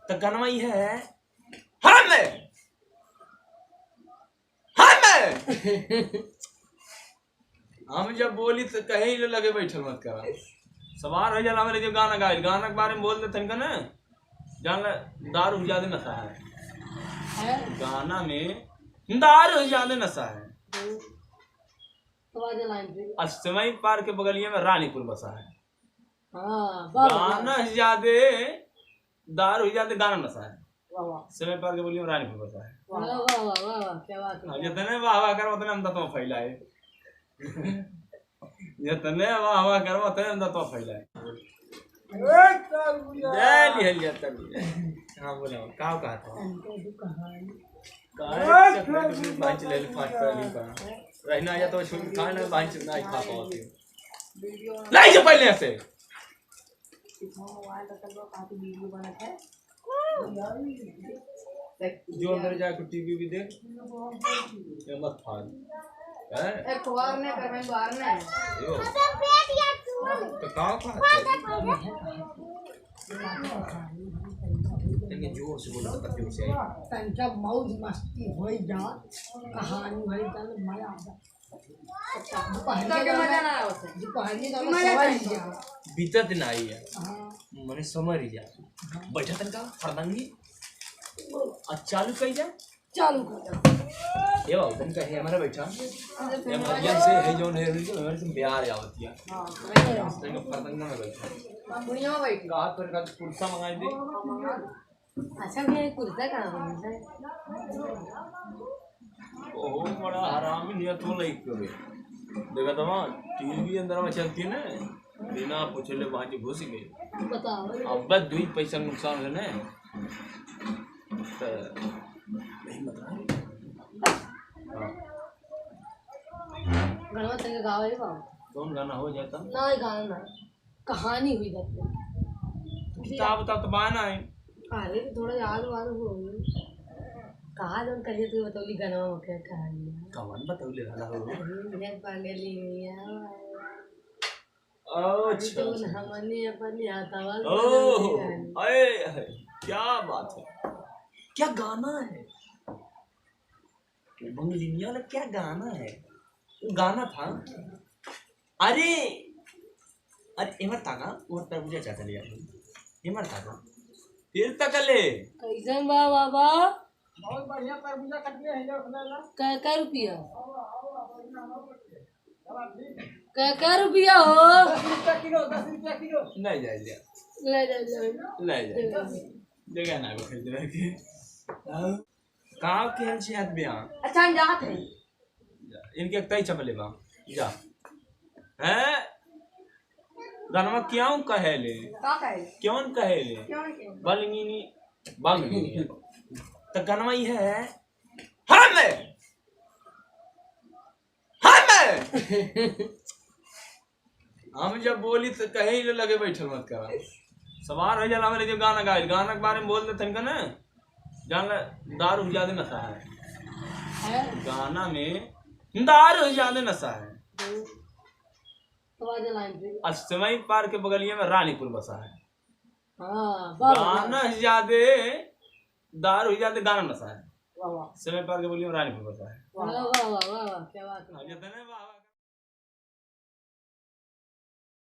तो गनवा ही है हम जब बोली तो कहे ही लगे बैठल मत करा सवार हो जाला हमारे जो गाना गाए गाना के बारे में बोल देते ना जान दारू ज्यादा नशा है गाना में दारू ज्यादा नशा है। अष्टमी पार के बगलिया में रानीपुर बसा है गाना ज्यादा दारू ज्यादा गाना नशा है समय पार के बगलिया में रानीपुर बसा है। जितने वाह वाह करो उतने हम तो फैलाए जितने वाह वाह करो उतने हम तो फैलाए। हाँ बोला का कहा था रहना या तो खाना बांच नहीं खा पाओगे लाई जो पहले से जो अंदर जाके टीवी भी देख ये मत फाड़ एक बार ने कर मैं बाहर ने तो का लेकिन जोर से बोलो तो जोर से तनका मौज मस्ती होई जा कहानी भरी चल मजा आता मजा ना आया उसे दोपहर का सवाल जा बीता दिन आई है हां मने समझ ही जा बैठा तनका फरदंगी चालू कई जा चालू कर ये बाबू तनका है हमारा बैठा इमरजेंसी है जो है इमरजेंसी बिहार आवती है हां तनका फरदंगा में बैठा बुढ़िया में बैठ रात पर का कुर्ता मंगा दे अच्छा मैं कुर्ता कहां है ओहो बड़ा हरामी नहीं तो लाइक करे देखा तो टीवी अंदर में चलती है ना बिना पूछले वहां से घुस गई बताओ अब बस 2 पैसा नुकसान है ना तो नहीं बता गणवा तंग गावे बाबू कौन गाना हो जाता ना गाना कहानी हुई जाती किताब तो बाना है अरे थोड़ा याद वाद हो कहा जब कहिए तू बतौली गणवा में क्या कहानी कवन बतौले वाला हो ये पागली है अच्छा तो हमने अपनी हाथावाल ओह अरे क्या बात है क्या गाना है बंगलिया वाला क्या गाना है वो गाना था अरे अरे एमर ताका वो तरबूजा चाहता लिया एमर ताका फिर तकले कैसन बा बाबा बहुत बढ़िया तरबूजा कटले है जो खलाला क्या रुपया क्या रुपया हो 10 रुपया किलो नहीं जाए ले ले ले जाए जगह ना वो खरीद के कहाँ के हल से हाथ बयां अच्छा हम जात है इनके तय चपले बा जा हैं गनमा क्यों कहेले का कहे क्यों कहेले क्यों के बलंगिनी बंगनी तो गनमा ही है हम जब बोली तो कहे ही लगे बैठल मत करा सवार हो जाला हमारे जो गाना गाए गाना के बारे में बोल देते ना जान दारू ज्यादा नशा है गाना में दारू ज्यादा नशा है। अष्टमी पार के बगलिया में रानीपुर बसा है गाना ज्यादा दारू ज्यादा गाना नशा है समय पार के बगलिया में रानीपुर बसा है। वाह वाह वाह क्या बात है।